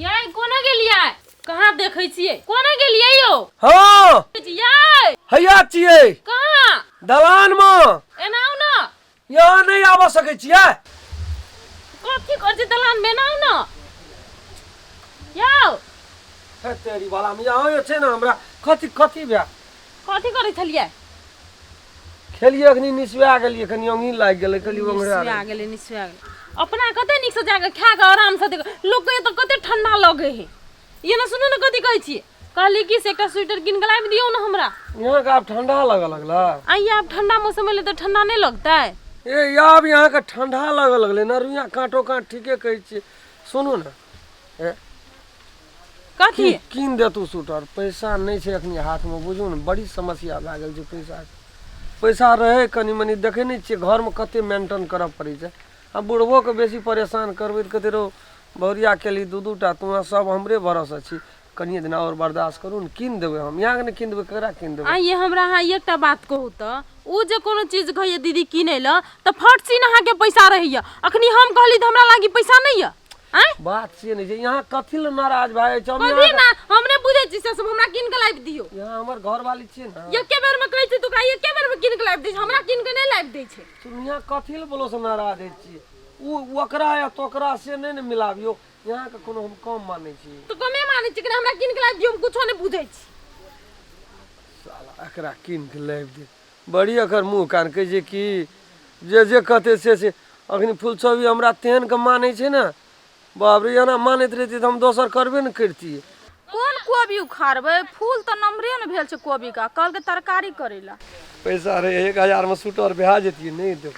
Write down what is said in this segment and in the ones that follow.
याय कोना गेलियै कहाँ देखै छियै कोना गेलियै यौ हां याय हैया छियै कहाँ दलान में एनाउ न यहाँ नहीं आवा सकै छियै कथी कर छी दलान में एनाउ न यौ हे तेरी वाला में यहाँ छै ना हमरा कथी भए कथी करै छलियै खेलिए अखनी निसवा गेलिए कनी अंगी लाग गेलै कली ओंगरा निसवा गेलै अपना कते निक से जाके खा के आराम से देख लोग के त कते ठंडा लगे है ये ना सुनो ना कथी कहै छी कहली कि से एकटा स्वेटर किन के लाबि दियौ ना हमरा यहाँ का अब ठंडा लगला आई अब ठंडा मौसम में तो ठंडा नहीं लगता है ए अब यहाँ का ठंडा लगले ना रुइया काटो काट ठीके कहै छी सुनू ना ए कथी किन दे तू स्वेटर पैसा नहीं छै अखनी हाथ में बुझू ना बड़ी समस्या भए गेल छै पैसा रहे कनी मनी देखे नहीं छियै घर में कते मेंटेन करऽ पड़ै छै आ बुढ़बो के बेसी परेशान करबै त कते रो बहुरिया केली दू टा तुहा सब हमरे भरोसा छी कनिए दिन और बर्दाश्त करू न किन देबै हम यहाँ के नहीं किन देबै ककरा किन देबै ये हमरा हाँ एकटा बात कहू त उ जे कोनो चीज कहिए दीदी किनै ल त फट सीन अहाँ के पैसा रहैया अखनी हम कहली त हमरा लागी पैसा नहीं है बात से नहीं छै यहाँ कथी ल नाराज भए छै कथी ना हमने बुझै छी से सब हमरा किन के लाबि दियौ यहाँ हमर घर वाली छियै ना एके बेर में कहै छी तू का एके बेर में किन के लाबि दै छै हमरा किन के नहीं लाबि दै छै तुम यहाँ कथी ल बोलो से नाराज है छी उ ओकरा या तोकरा से नहीं न मिलाबियो यहाँ के कोनो हम कम मानै छी तो कमे मानै छी कि हमरा किन के लाबि दियौ हम कुछो नहीं बुझै छी साला एकरा किन के लाबि दे बड़ी एकर मुंह कान कहै छै कि जे कहते से अखनी फूलछबी हमरा तेहन के मानै छै ना बाप रे एना मानैत रहिती त हम दोसर करबे न करतियै कोन कोबी उखाड़बै फूल त नम्बरे न भेल छै कोबी का कल के तरकारी करेला पैसा रे 1000 में सूटर भए जेतियै नहीं देब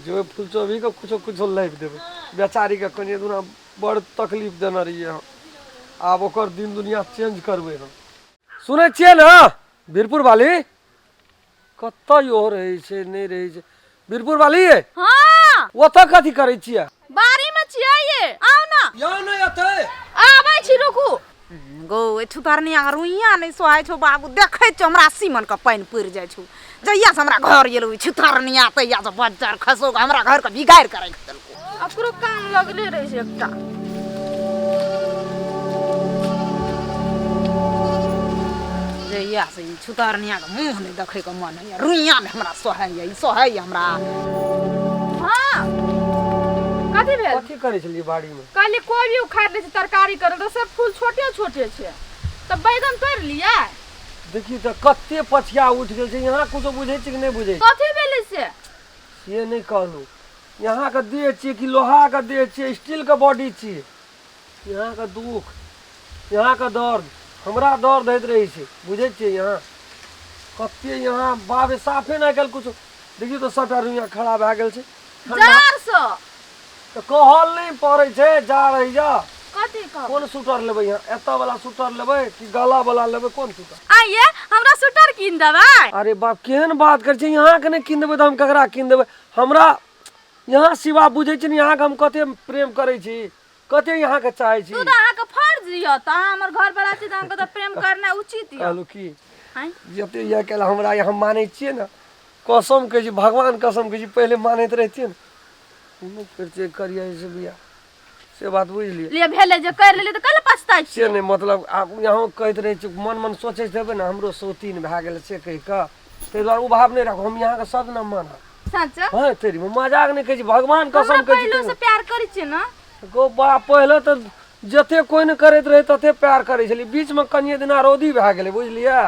जो फूलछबी के कुछो लाबि देबै बेचारी के कनी दुना बड़ तकलीफ देने रहियै हम आब ओकर दिन दुनिया चेंज करबै हम सुनै छियै ना वीरपुर वाली कतऽ यो रहै छै नहीं रहै छै वीरपुर वाली हां ओतऽ कथी करै छियै बारी में छियै ये आउ ना यहाँ नहीं अतै आबै छी रुकू गो एठु तरनी रुइया नहीं सोहाय छौ बाबू देखै छ हमरा सीमन के पानी पड़ जाय छौ जइया से हमरा घर गेलौ छुतरनिया तैया से बजार खसो हमरा घर के बिगाड़ करे देलको अकरो काम लगले रहे छै एकटा जइया से छुतरनिया के मुंह नहीं देखे के मन है रुइया में हमरा सोहाय हमरा हां कथी भेल कथी करै छलियै बाड़ी में काली कोबी उखाड़ ले तरकारी करे तो सब फूल छोटे छै तब बैगन तोड़ लिया देखी त कते पछिया उठ गेल छै यहाँ कुछो बुझै छै कि नहीं बुझै कथी भेलै से ये नहीं कहलू यहाँ का देह छियै कि लोहा का देह छियै स्टील का बॉडी छियै यहाँ का दुख यहाँ का दर्द हमरा दर्द होइत रहै छै बुझै छियै यहाँ कते यहाँ बाबे साफे नहीं कल कुछो देखियो तो सबटा रुइया खड़ा भए गेल छै 400 तो कहल नहीं पड़ै छै जा रही जा कथी कह कौन सूटर लेबै यहाँ एता वाला सूटर लेबै कि गला वाला लेबै कौन सूटर आइए हमरा स्वेटर किन देबै अरे बाप केहन बात कर छै यहाँ के नहीं किन देबै तो हम ककरा किन देबै हमरा यहाँ सिवा बुझै छी यहाँ के हम कते प्रेम करै छी कते यहाँ के चाहै छी तू त अहाँ के फर्ज य त हमर घर पर आछि त अहाँ के त प्रेम करना उचित य कहलू की हैं जते ये केला हमरा यहाँ मानै छियै ना कसम कहै छी भगवान कसम कहै छी पहले मानैत रहतियै ना नहीं करते करिया से बिया से बात बुझ लिए ले भेले जे कर लेली त कल पछताइ छी से नहीं मतलब आप यहाँ कहते रहे छी मन सोचे देबै ना हमरो सोतीन भए गेल से कहि के ताहि दुआरे उ भाव नहीं राखो हम यहाँ के सब ना मानब सच हां तेरी मजाक नहीं कहै छी भगवान कसम कहै छी पहले से प्यार करै छी ना गो बा पहले तो जते कोई न करैत रहे तते प्यार करै छली बीच में कनिए दिना रौदी भए गेलै बुझलियै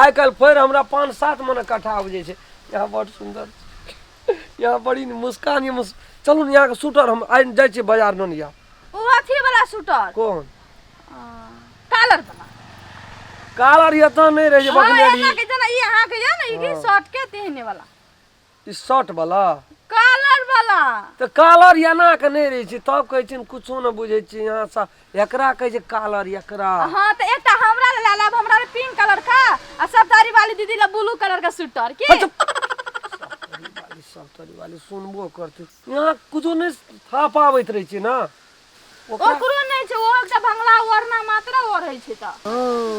आइ काल्हि फेर हमरा 5-7 मन कट्ठा बुझै छै यहाँ बड़ सुंदर यहाँ बड़ी मुस्कान ये चलू यहाँ के सूटर हम आइ जाइ छी बाजार ननिया ओ अथी वाला स्वेटर कौन कलर वाला कालर ये तो नहीं रहे बकनेडी हां के जना ई अहाँ के या ना ई शर्ट के तेहने वाला ई शर्ट वाला कलर वाला तो कालर याना के नहीं रहे छी तब कहै छी कुछो न बुझै छी यहाँ सा एकरा कहै छै कालर एकरा हां त एकटा हमरा ले लाब हमरा ले पिंक कलर का आ सफतारी वाली दीदी ले ब्लू कलर का स्वेटर के सफतारी वाली सुनबो करते यहाँ कुछो नहीं था पाबैत रहे छी ना ओकरो नहीं छै ओ एकटा बंगला ओढ़ना मात्र ओढ़ै छै त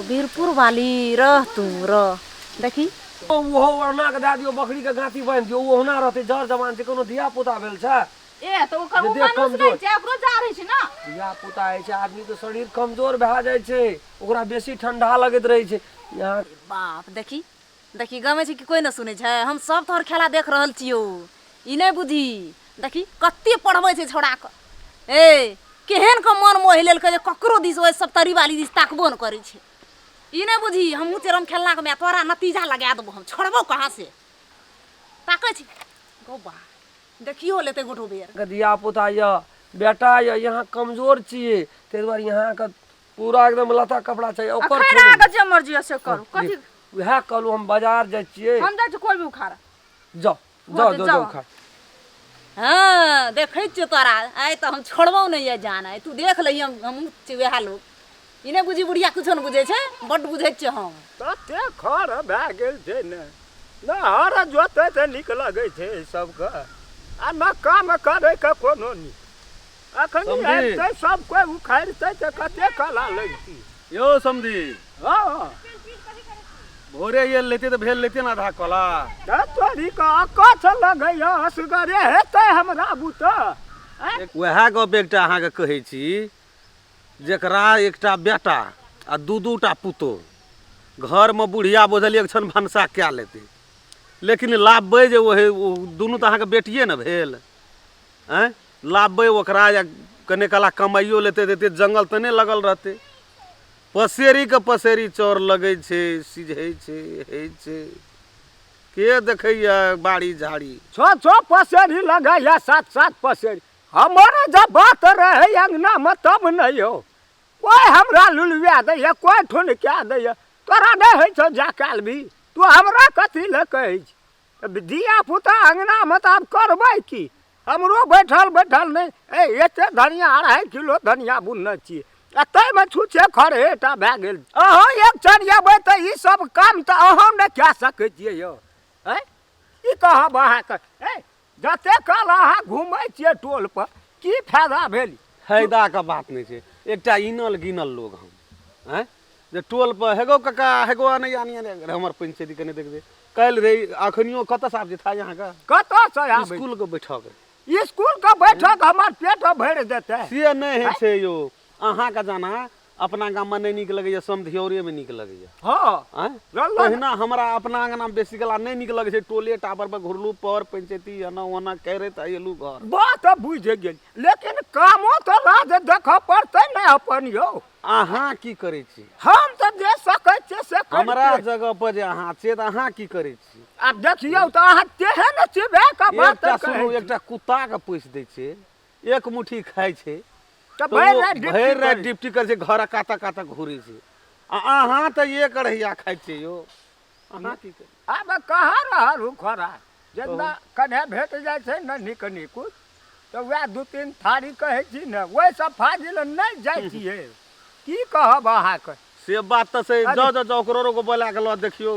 वीरपुर वाली रह तू रह देखी ओहो ओढ़ना के दे दियो बकरी के गांठी बांध दियो ओहना रहते जर जवान छै कोनो धिया पुता भेल छै ए तो ओकर जे देह मानुस कमजोर। नहीं छै ओकरो जा रही छै ना। धिया पुता है छै आदमी के शरीर कमजोर भए जाइ छै, ओकरा बेसी ठंडा लगैत रहै छै। यहाँ बाप देखी देखी गमे छै कि कोई न सुनै छै, हम सब तोहर खेला देख रहल छियो, ई नहीं बुझी देखी कत्ते पढ़बै छै छोड़ा क। ए केहन के मन मोहि लेल के ककरो दिस ओइ सब तरी वाली दिस ताकबो न करै छै, ई नहीं बुझी हमहू तेरम खेलना के मैं तोरा नतीजा लगा देबो, हम छोड़बो कहां से ताकै छी गो बा देखियो लेते गोठो बेर के धिया पुता या बेटा या यहाँ कमजोर छिए, ताहि दुआरे यहाँ के पूरा एकदम लता कपड़ा चाहिए। ओकर खैरा के जे मर्जी से करू, कथी वएह कहलू हम बाजार जाइ छिए। हम जाइ छी कोई भी उखाड़ा। जाओ जाओ जाओ जाओ खा। हाँ देखै छियो तोरा आइ त हम छोड़बो नहीं है जान, आइ तू देख लही हम वएह लोग ई नहीं बुझी बुढ़िया कुछो न बुझै छै, बड बुझै छियो हम। तते खर भए गेल छै ने, न हर जोते से नीक लगै छै सबके, आ न काम करे के कोनो नी। अखन एतै सब कोई उखाड़तै त कते कला लगती। यो समधी हाँ भोरे ये लेते तो भेल लेते ना आधा कला। तोरी का कछ लगैया असगरे हेतै हमरा बुत। वएह गप एकटा अहाँके कहै छी, जेकरा एकटा बेटा आ दू टा पुतो घर में बुढ़िया बोझल एक क्षण भनसा कए लेते, लेकिन लाभबै जे ओहे दुनू तऽ अहाँके बेटिए ने भेल। आँय लाभबै ओकरा या कने कला कमाइयो लेते देते जंगल तने लगल रहते, पसेरी के पसेरी चौर लगै छै, सिझै छै होइ छै, के देखैया बाड़ी झाड़ी। छो पसेरी लगैया, सात पसेरी। हमारे जब बात रहे अंगना में तब नहीं हो कोई हमरा लुलुआ दैया, कोई ठुन क्या दैया, तोरा नहीं है छो जाकाल भी तू हमरा कथी ले कहै छी। धिया पुता अंगना में तब करबै की, हमरो बैठल बैठल नहीं ए एते धनिया 2.5 किलो धनिया बुनने छी, तै में छुछे खड़ेटा भए गेल। अहाँ एक चढ़ियाबै त ई सब काम त अहाँ नहीं कए सकै छियै यौ। हैं ई कहब अहाँके ए जते काल अहाँ घुमै छियै टोल पर की फायदा भेल। फायदा का बात नहीं छै, एकटा इनल गिनल लोग हम हैं जे टोल पर हेगो काका हेगो नहीं आनी हमर पंचायती कने देख दे कल रे अखनियो कत से आब जे था यहाँ का कतऽ से आबै स्कूल के बैठक स्कूल का बैठक हमर पेट भरि देतै से नहीं है छै यो। अहाँ का जाना अपना गाम में नहीं निक लगैया, समधियौरे में निक लगैया। हाँ तहिना हमरा अपना अंगना में बेसी गला नहीं निक लगे छै, टोले टावर पर घुरलू पर पंचायती एना ओना करैत अयलू घर। बात बुझ गेल, लेकिन कामो तो राज देखऽ पड़तै ने अपन यौ। अहाँ की करे छी? हम तो जे सकै छियै से हमरा जगह पर जे अहाँ छियै त अहाँ की करे छी? आब देखियौ त अहाँ तेहन छिबै का बात एकटा कहै सुनू, छी। एकटा कुत्ता के पोइस दै छै, एक मुट्ठी खाइ छै तऽ तो भरि वो राति ड्यूटी भरि राति करै। ड्यूटी करे छै, घर काता काता घूरे छै। अहाँ त एक अढ़ैया खाइ छै यो, अहाँ की करे? आब कहाँ रहल खोरा जितना कने भेट जाइ छै न नीक नीकुत, तऽ वएह 2-3 थारी कहै छी ने, ओहि सब फाजिल नहि जाइ छियै। की कहब अहाँके, से बात त से जाओ जाओ जाओ ओकरो को बोला के लो देखियो।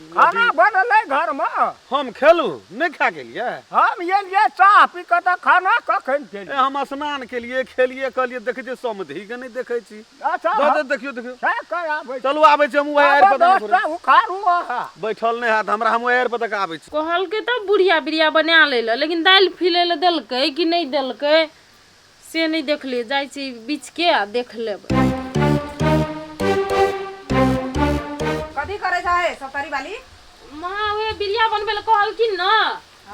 खाना बनलै घर में, हम खेलू नहीं खा गेलिए, हम एलियै चाह पी कऽ तऽ खाना कखन ए खेलियै। हम स्नान केलिए खेलिए कहलिए देखै छियै समधी के नहीं देखै छी। अच्छा जाओ जाओ देखियो देखियो, छै कऽ आबै चलू आबै छी हम वही आएर पर तक दोस्ता उखाड़ू अहाँ। बैठल नहीं हाथ हमरा, हम आएर पर तक आबै छी। कहलकै तब बुढ़िया बिरिया बना ले, लेकिन दालि फीले ले देलकै कि नहीं देलकै से नहीं देखलिए, जाइ छी बीच के आ देख लेबै। कथी करे छै सब तरी वाली? माँ वे बिरिया बनबे ले कहलखिन न,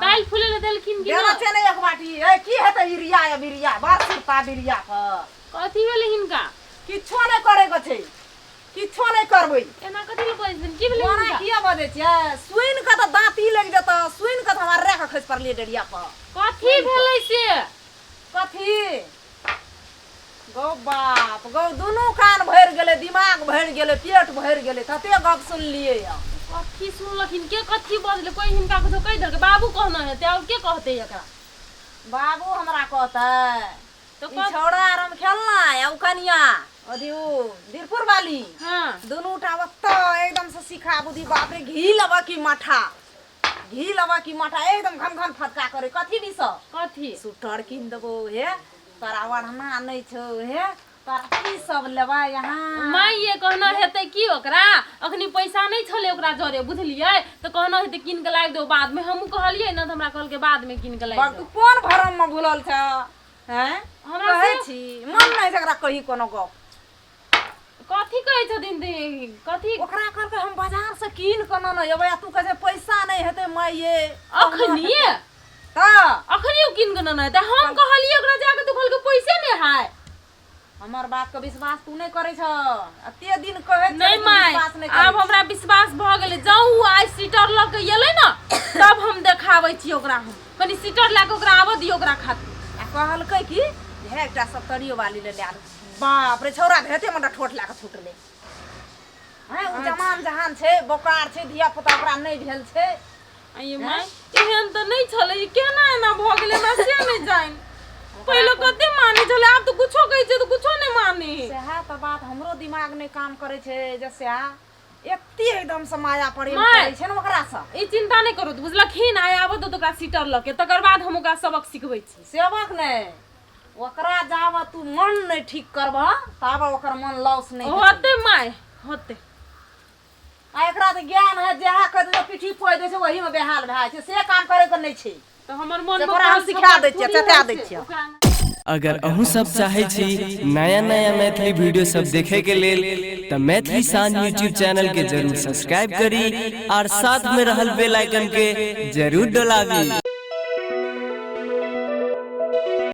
दालि फूले ले देलखिन कि देना ना? छै ने एक बाटी। ए की हेतै ई रिया या बिरिया, बात सुरता बिरिया पर कथी भेलै हिनका? किछो नहीं करे के छै, किछो नहीं करबै। एना कथी ले कहै छथिन? की भेलै कोना हिनका? किया बजै छियै? सुइन के त दांती लग जेतौ, सुइन के त हमरा रे के खसि पड़लियै डरिया पर। कथी भेलै से? कथी गौ बाप गौ, दुनू कान भरि गेलै, दिमाग भरि गेलै, पेट भरि गेलै, कते गप सुनलियै या। कथी सुनलखिन? के कथी बजले? कोई हिनका कुछो कहि देलकै? बाबू कहना हेतै और के कहतै एकरा? बाबू हमरा कहतै तो ई छौड़ा आर हम खेलना या उ कनिया अथी उ धीरपुर वाली हां दुनू टा ओत्ता एकदम से सिखा बुद्धि। बाप रे घी लबा की माठा, घी लबा की माठा एकदम घन घन फटका करे। कथी दिस कथी? सुटर किन देबो हे, तोरा वढ़ना नहीं छौ हे, तारा की सब लेबा यहाँ माँ ये कहना हेतै की ओकरा अखनी पैसा नहीं छले ओकरा जरे बुझलिए तो कहना हेतै किन के लाग दो बाद में हमहू कहलिए न त हमरा कहल के बाद में किन के लाग बाबू दो कोन भरम में भूलल छ हैं हमरा कहै से- छी मन नहीं जकरा कही कोनो गप कथी कहै छथिन दे कथी ओकरा कहल के हम बाजार से कीन के न एबै तू कहे छै पैसा नहीं हेतै माय ये अखनी हां अखनी किन के न हेतै हम कहलिए ओकरा जाके तू कहल के पैसे नहीं है हमर बात के विश्वास तू नहीं करे छ अते दिन कहे छै नहीं तू माय विश्वास नहीं करै अब हमरा विश्वास भ गेलै जाऊ आई सीटर ल के एलै न तब हम देखाबै छी ओकरा हम कनी सीटर ला के ओकरा आबऽ दियो ओकरा खातिर आ कहलकै कि हे एकटा सप्तरियो वाली ले ले बाप रे छौरा हेते हमरा ठोट ला के छुटले हैं उ जमान जहान छै बोकार छै धिया पुता ओकरा नहीं भेल छै आइए माय एहन त नहीं छले ई केना एना भ गेलै हमरा से नहीं जाइन पहिले कते माने छले आब तो कुछो कहै छै तो कुछो नहीं माने सेहा त बात हमरो दिमाग नहीं काम करे छै जैसे एते एकदम से माया प्रेम माय। करे छै न ओकरा से ई चिंता नहीं करू बुझलखिन आय आबऽ तो ओकरा सीटर ल के तकर बाद हम ओकरा सबक सिखबै छी सेवक नहीं ओकरा जाब तू मन नहीं ठीक करब ताब ओकर मन लॉस नहीं होते माय होते आ एकरा त ज्ञान है जहा कह दे पीठी फोड़ दे छै वही में बेहाल भए छै से काम करे के नहीं छै तो हमर मन से में ओकरा हम सिखा दै छियै चटा दै छियै अगर अहूँ सब चाहे छी नया नया मैथिली वीडियो सब देखे के लेल त मैथिली शान यूट्यूब चैनल के जरूर सब्सक्राइब करी और साथ में रहल बेल आइकन के जरूर दबावी।